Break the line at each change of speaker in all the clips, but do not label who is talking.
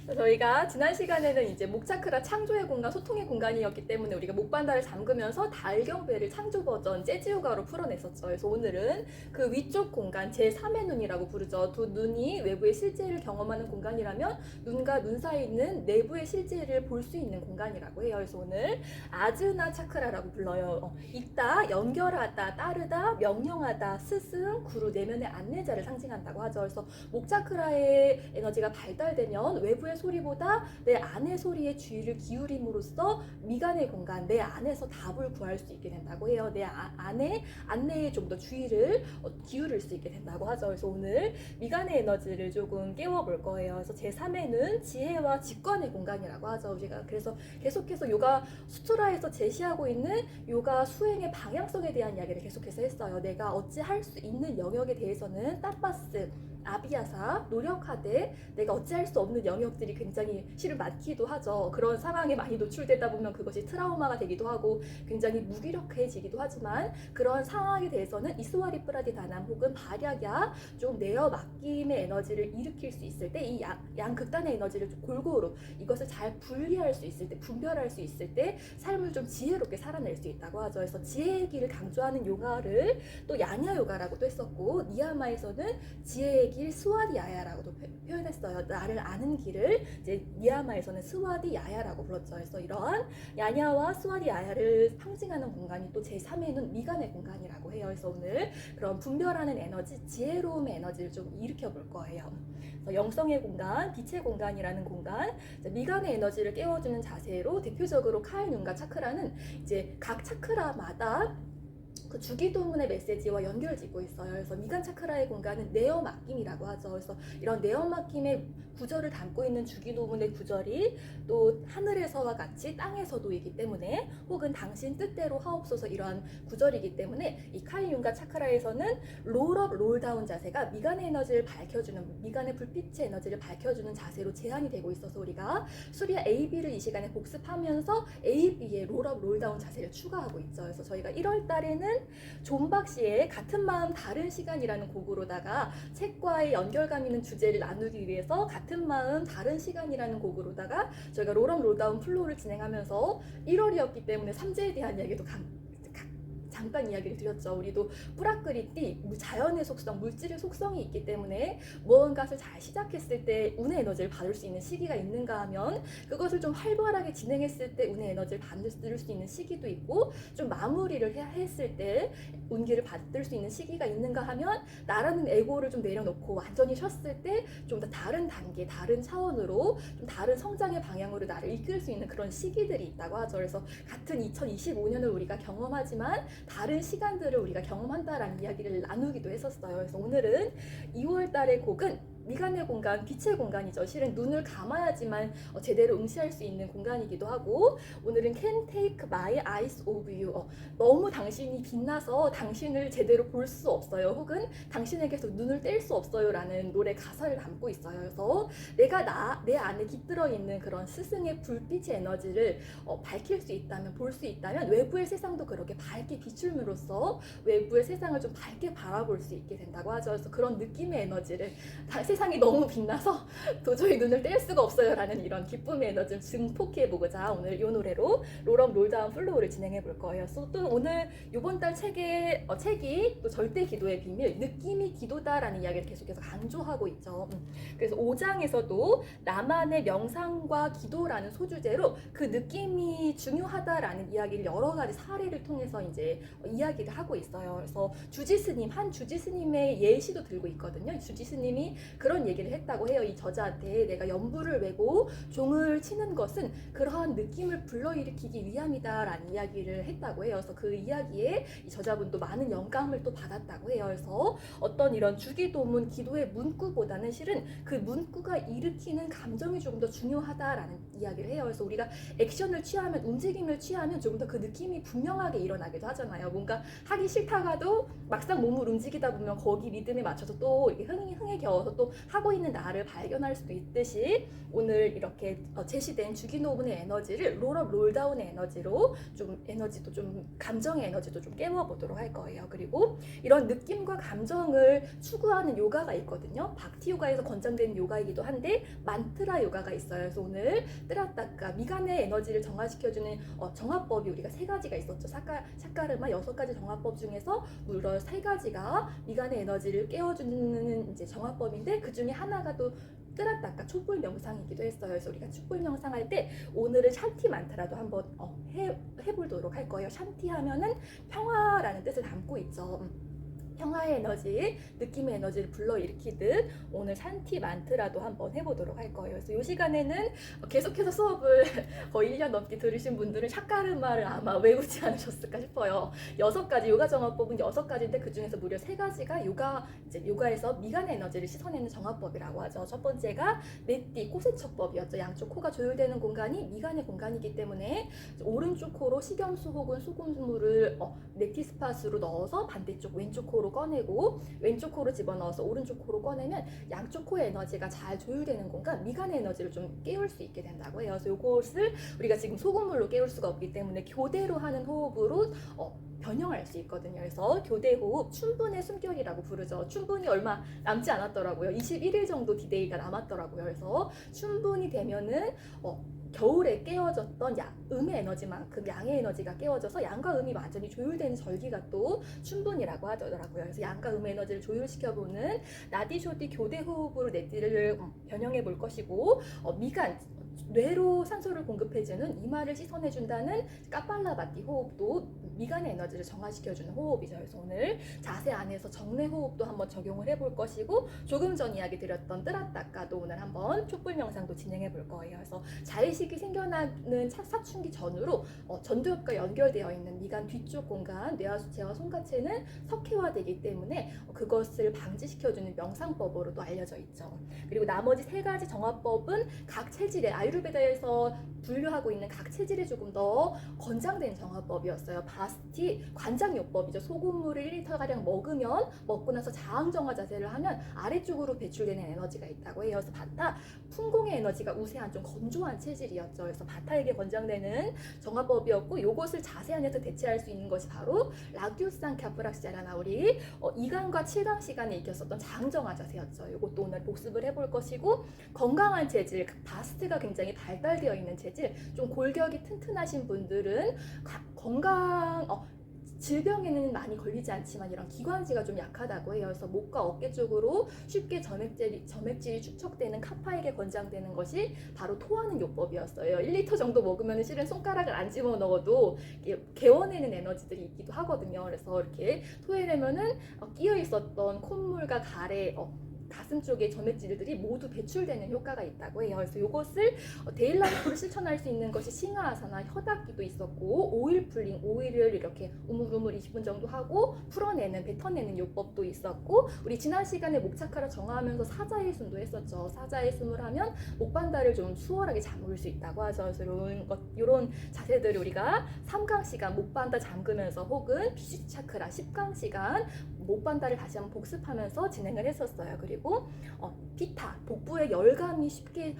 저희가 지난 시간에는 이제 목차크라 창조의 공간, 소통의 공간이었기 때문에 우리가 목반다를 잠그면서 달경배를 창조 버전 재즈 요가로 풀어냈었죠. 그래서 오늘은 그 위쪽 공간 제3의 눈이라고 부르죠. 두 눈이 외부의 실제를 경험하는 공간이라면 눈과 눈 사이에 있는 내부의 실제를 볼 수 있는 공간이라고 해요. 그래서 오늘 아즈나 차크라라고 불러요. 있다, 연결하다, 따르다, 명령하다, 스승, 구루, 내면의 안내자를 상징한다고 하죠. 그래서 목차크라의 에너지가 발달되면 외부의 소리보다 내 안의 소리에 주의를 기울임으로써 미간의 공간, 내 안에서 답을 구할 수 있게 된다고 해요. 내 안에 안내에 좀 더 주의를 기울일 수 있게 된다고 하죠. 그래서 오늘 미간의 에너지를 조금 깨워볼 거예요. 그래서 제3회는 지혜와 직관의 공간이라고 하죠. 우리가 그래서 계속해서 요가 수트라에서 제시하고 있는 요가 수행의 방향성에 대한 이야기를 계속해서 했어요. 내가 어찌 할 수 있는 영역에 대해서는 따파스, 아비아사, 노력하되 내가 어찌할 수 없는 영역들이 굉장히 실은 많기도 하죠. 그런 상황에 많이 노출되다 보면 그것이 트라우마가 되기도 하고 굉장히 무기력해지기도 하지만 그런 상황에 대해서는 이스와리 프라디다남 혹은 발약야 좀 내어 맡김의 에너지를 일으킬 수 있을 때 이 양극단의 에너지를 좀 골고루 이것을 잘 분리할 수 있을 때 분별할 수 있을 때 삶을 좀 지혜롭게 살아낼 수 있다고 하죠. 그래서 지혜의 길을 강조하는 요가를 또 야냐 요가라고도 했었고 니야마에서는 지혜의 길 스와디 야야라고도 표현했어요. 나를 아는 길을 이제 니야마에서는 스와디 야야라고 불렀죠. 그래서 이러한 야냐와 스와디 야야를 상징하는 공간이 또 제3회는 미간의 공간이라고 해요. 그래서 오늘 그런 분별하는 에너지, 지혜로움의 에너지를 좀 일으켜 볼 거예요. 그래서 영성의 공간, 빛의 공간이라는 공간, 미간의 에너지를 깨워주는 자세로 대표적으로 카이눈과 차크라는 이제 각 차크라마다 그 주기도문의 메시지와 연결짓고 있어요. 그래서 미간 차크라의 공간은 내어 맡김이라고 하죠. 그래서 이런 내어 맡김의 구절을 담고 있는 주기도문의 구절이 또 하늘에서와 같이 땅에서도 있기 때문에 혹은 당신 뜻대로 하옵소서 이러한 구절이기 때문에 이 카이윤가 차크라에서는 롤업 롤다운 자세가 미간의 에너지를 밝혀주는 미간의 불빛의 에너지를 밝혀주는 자세로 제한이 되고 있어서 우리가 수리아 AB를 이 시간에 복습하면서 AB의 롤업 롤다운 자세를 추가하고 있죠. 그래서 저희가 1월 달에는 존박 씨의 같은 마음 다른 시간이라는 곡으로다가 책과의 연결감 있는 주제를 나누기 위해서 같은 마음 다른 시간이라는 곡으로다가 저희가 롤업 롤다운 플로우를 진행하면서 1월이었기 때문에 삼재에 대한 이야기도 잠깐 이야기를 드렸죠. 우리도 뿌락그리띠 자연의 속성, 물질의 속성이 있기 때문에 무언가를 잘 시작했을 때 운의 에너지를 받을 수 있는 시기가 있는가 하면 그것을 좀 활발하게 진행했을 때 운의 에너지를 받을 수 있는 시기도 있고 좀 마무리를 했을 때 운기를 받을 수 있는 시기가 있는가 하면 나라는 에고를 좀 내려놓고 완전히 쉬었을 때 좀 더 다른 단계, 다른 차원으로 좀 다른 성장의 방향으로 나를 이끌 수 있는 그런 시기들이 있다고 하죠. 그래서 같은 2025년을 우리가 경험하지만 다른 시간들을 우리가 경험한다라는 이야기를 나누기도 했었어요. 그래서 오늘은 2월 달의 곡은 미간의 공간, 빛의 공간이죠. 실은 눈을 감아야지만 제대로 응시할 수 있는 공간이기도 하고 오늘은 Can't Take My Eyes Off You 너무 당신이 빛나서 당신을 제대로 볼 수 없어요. 혹은 당신에게서 눈을 뗄 수 없어요 라는 노래 가사를 담고 있어요. 그래서 내가 내 안에 깃들어 있는 그런 스승의 불빛의 에너지를 밝힐 수 있다면 볼 수 있다면 외부의 세상도 그렇게 밝게 비춤으로써 외부의 세상을 좀 밝게 바라볼 수 있게 된다고 하죠. 그래서 그런 느낌의 에너지를 세상이 너무 빛나서 도저히 눈을 뗄 수가 없어요 라는 이런 기쁨의 에너지를 증폭해보고자 오늘 이 노래로 롤업 롤다운 플로우를 진행해 볼 거예요. 또 오늘 이번 달 책이 또 절대 기도의 비밀, 느낌이 기도다라는 이야기를 계속해서 강조하고 있죠. 그래서 5장에서도 나만의 명상과 기도라는 소주제로 그 느낌이 중요하다라는 이야기를 여러 가지 사례를 통해서 이제 이야기를 하고 있어요. 그래서 한 주지스님의 예시도 들고 있거든요. 주지스님이 그런 얘기를 했다고 해요. 이 저자한테 내가 연부를 외고 종을 치는 것은 그러한 느낌을 불러일으키기 위함이다라는 이야기를 했다고 해요. 그래서 그 이야기에 이 저자분도 많은 영감을 또 받았다고 해요. 그래서 어떤 이런 주기도문 기도의 문구보다는 실은 그 문구가 일으키는 감정이 조금 더 중요하다라는 이야기를 해요. 그래서 우리가 액션을 취하면 움직임을 취하면 조금 더 그 느낌이 분명하게 일어나기도 하잖아요. 뭔가 하기 싫다가도 막상 몸을 움직이다 보면 거기 리듬에 맞춰서 또 이렇게 흥에 겨워서 또 그리고 하고 있는 나를 발견할 수도 있듯이 오늘 이렇게 제시된 주기노분의 에너지를 롤업 롤다운의 에너지로 좀 에너지도 좀 감정의 에너지도 좀 깨워보도록 할 거예요. 그리고 이런 느낌과 감정을 추구하는 요가가 있거든요. 박티 요가에서 권장되는 요가이기도 한데 만트라 요가가 있어요. 그래서 오늘 뜨라따까 미간의 에너지를 정화시켜주는 정화법이 우리가 3가지가 있었죠. 샤카르마 6가지 정화법 중에서 물론 3가지가 미간의 에너지를 깨워주는 이제 정화법인데 그 중에 하나가 또 뜨라따까 촛불 명상이기도 했어요. 그래서 우리가 촛불 명상할 때 오늘은 샨티 만트라도 한번 해보도록 할 거예요. 샨티 하면은 평화라는 뜻을 담고 있죠. 평화의 에너지, 느낌의 에너지를 불러일으키듯 오늘 샨티 만트라도 한번 해보도록 할 거예요. 그래서 이 시간에는 계속해서 수업을 거의 1년 넘게 들으신 분들은 샤카르마를 아마 외우지 않으셨을까 싶어요. 6가지 요가 정화법은 6가지인데 그 중에서 무려 3가지가 요가에서 미간의 에너지를 씻어내는 정화법이라고 하죠. 첫 번째가 네띠 코세척법이었죠. 양쪽 코가 조율되는 공간이 미간의 공간이기 때문에 오른쪽 코로 식염수 혹은 소금물을 네티 스팟으로 넣어서 반대쪽 왼쪽 코로 꺼내고 왼쪽 코로 집어넣어서 오른쪽 코로 꺼내면 양쪽 코의 에너지가 잘 조율되는 공간, 미간의 에너지를 좀 깨울 수 있게 된다고 해요. 그래서 이것을 우리가 지금 소금물로 깨울 수가 없기 때문에 교대로 하는 호흡으로 변형할 수 있거든요. 그래서 교대 호흡, 춘분의 숨결이라고 부르죠. 춘분이 얼마 남지 않았더라고요. 21일 정도 디데이가 남았더라고요. 그래서 춘분이 되면은 겨울에 깨어졌던 음의 에너지만큼 양의 에너지가 깨어져서 양과 음이 완전히 조율되는 절기가 또 춘분이라고 하더라고요. 그래서 양과 음의 에너지를 조율시켜보는 나디쇼디 교대 호흡으로 네띠를 변형해 볼 것이고 미간, 뇌로 산소를 공급해주는 이마를 씻어내준다는 까팔라바티 호흡도 미간의 에너지를 정화시켜주는 호흡이죠. 그래서 오늘 자세 안에서 정례 호흡도 한번 적용을 해볼 것이고 조금 전 이야기 드렸던 뜨라따까도 오늘 한번 촛불 명상도 진행해 볼 거예요. 그래서 자의식이 생겨나는 사춘기 전후로 전두엽과 연결되어 있는 미간 뒤쪽 공간, 뇌하수체와 손가체는 석회화되기 때문에 그것을 방지시켜주는 명상법으로도 알려져 있죠. 그리고 나머지 3가지 정화법은 각 체질의 아유르베다에서 분류하고 있는 각 체질에 조금 더 권장된 정화법이었어요. 바스티 관장요법이죠. 소금물을 1리터가량 먹고 나서 자항정화 자세를 하면 아래쪽으로 배출되는 에너지가 있다고 해요. 그래서 바타 풍공의 에너지가 우세한 좀 건조한 체질이었죠. 그래서 바타에게 권장되는 정화법이었고 이것을 자세 안에서 대체할 수 있는 것이 바로 라규산 캬프락시아라나 우리 2강과 7강 시간에 익혔었던 자항정화 자세였죠. 이것도 오늘 복습을 해볼 것이고 건강한 체질, 바스트가 굉장히 발달되어 있는 체질, 좀 골격이 튼튼하신 분들은 질병에는 많이 걸리지 않지만 이런 기관지가 좀 약하다고 해요. 그래서 목과 어깨 쪽으로 쉽게 점액질이 축적되는 카파에게 권장되는 것이 바로 토하는 요법이었어요. 1리터 정도 먹으면 실은 손가락을 안 집어넣어도 개워내는 에너지들이 있기도 하거든요. 그래서 이렇게 토해내면은 끼어 있었던 콧물과 가래, 가슴 쪽에 점액질들이 모두 배출되는 효과가 있다고 해요. 그래서 이것을 데일라이프로 실천할 수 있는 것이 싱하아사나 혀닦기도 있었고 오일 풀링, 오일을 이렇게 우물우물 20분 정도 하고 풀어내는, 뱉어내는 요법도 있었고 우리 지난 시간에 목차카라 정화하면서 사자의 숨도 했었죠. 사자의 숨을 하면 목반달을 좀 수월하게 잠글 수 있다고 하죠. 그래서 이런 자세들을 우리가 3강 시간 목반달 잠그면서 혹은 비슈 차크라 10강 시간 목반달을 다시 한번 복습하면서 진행을 했었어요. 그리고 피타, 복부에 열감이 쉽게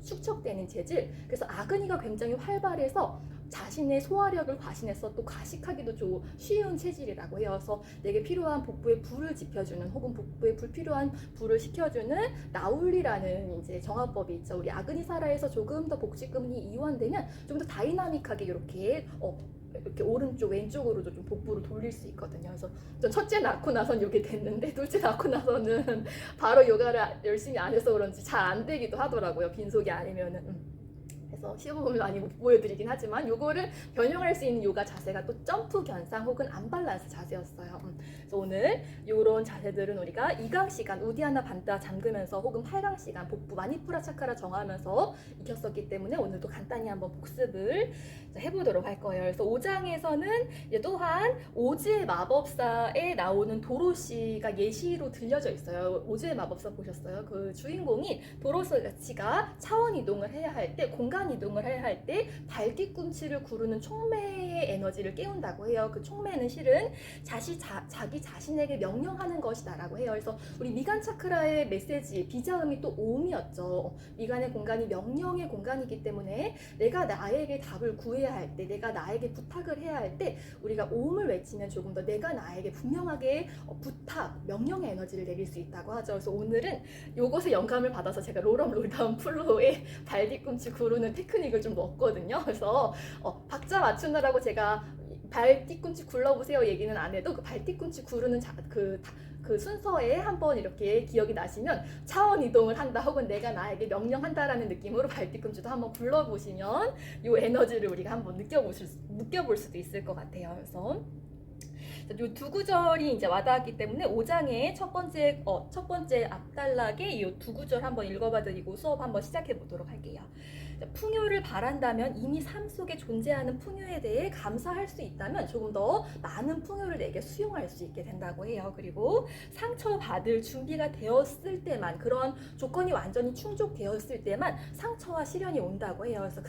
축적되는 체질, 그래서 아그니가 굉장히 활발해서 자신의 소화력을 과신해서 또 과식하기도 쉬운 체질이라고 해요. 그래서 내게 필요한 복부에 불을 지펴주는 혹은 복부에 불필요한 불을 식혀주는 나울리라는 이제 정화법이 있죠. 우리 아그니사라에서 조금 더 복직근이 이완되면 좀 더 다이나믹하게 이렇게 오른쪽 왼쪽으로도 좀 복부를 돌릴 수 있거든요. 그래서 전 첫째 낳고 나선 이게 됐는데 둘째 낳고 나서는 바로 요가를 열심히 안 해서 그런지 잘 안 되기도 하더라고요. 빈속이 아니면은. 그래서 시험을 많이 못 보여드리긴 하지만 요거를 변형할 수 있는 요가 자세가 또 점프 견상 혹은 안발란스 자세였어요. 그래서 오늘 요런 자세들은 우리가 2강 시간 우디아나 반다 잠그면서 혹은 8강 시간 복부 마니푸라 차카라 정하면서 익혔었기 때문에 오늘도 간단히 한번 복습을 해보도록 할 거예요. 그래서 5장에서는 또한 오즈의 마법사에 나오는 도로시가 예시로 들려져 있어요. 오즈의 마법사 보셨어요? 그 주인공이 도로시가 차원 이동을 해야 할 때 공간 공간 이동을 해야 할 때 발뒤꿈치를 구르는 촉매의 에너지를 깨운다고 해요. 그 촉매는 실은 자기 자신에게 명령하는 것이다라고 해요. 그래서 우리 미간 차크라의 메시지 비자음이 또 오음이었죠. 미간의 공간이 명령의 공간이기 때문에 내가 나에게 답을 구해야 할 때, 내가 나에게 부탁을 해야 할 때 우리가 오음을 외치면 조금 더 내가 나에게 분명하게 부탁, 명령의 에너지를 내릴 수 있다고 하죠. 그래서 오늘은 요것에 영감을 받아서 제가 롤업 롤다운 플로우에 발뒤꿈치 구르는 테크닉을 좀 넣었거든요. 그래서 박자 맞추느라고 제가 발뒤꿈치 굴러보세요 얘기는 안 해도 그 발뒤꿈치 구르는 그 순서에 한번 이렇게 기억이 나시면 차원 이동을 한다 혹은 내가 나에게 명령한다라는 느낌으로 발뒤꿈치도 한번 굴러보시면 이 에너지를 우리가 한번 느껴볼 수도 있을 것 같아요. 그래서 이 두 구절이 이제 와닿았기 때문에 5장의 첫 번째 앞단락에 이 두 구절 한번 읽어봐드리고 수업 한번 시작해 보도록 할게요. 풍요를 바란다면 이미 삶 속에 존재하는 풍요에 대해 감사할 수 있다면 조금 더 많은 풍요를 내게 수용할 수 있게 된다고 해요. 그리고 상처받을 준비가 되었을 때만, 그런 조건이 완전히 충족되었을 때만 상처와 시련이 온다고 해요. 그래서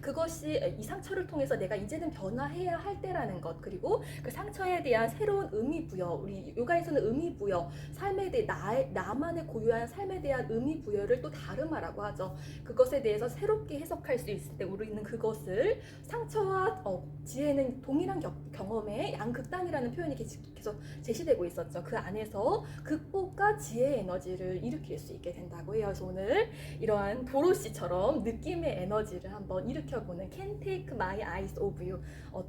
그것이 이 상처를 통해서 내가 이제는 변화해야 할 때라는 것, 그리고 그 상처에 대한 새로운 의미부여, 우리 요가에서는 의미부여, 삶에 대해 나만의 고유한 삶에 대한 의미부여를 또 다름화라고 하죠. 그것에 대해서 새롭게 해석할 수 있을 때 우리는 그것을 상처와 지혜는 동일한 경험의 양극단이라는 표현이 계속 제시되고 있었죠. 그 안에서 극복과 지혜의 에너지를 일으킬 수 있게 된다고 해요. 그래서 오늘 이러한 도로시처럼 느낌의 에너지를 한번 일으켜보는 Can't take my eyes off you,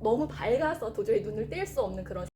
너무 밝아서 도저히 눈을 뗄 수 없는 그런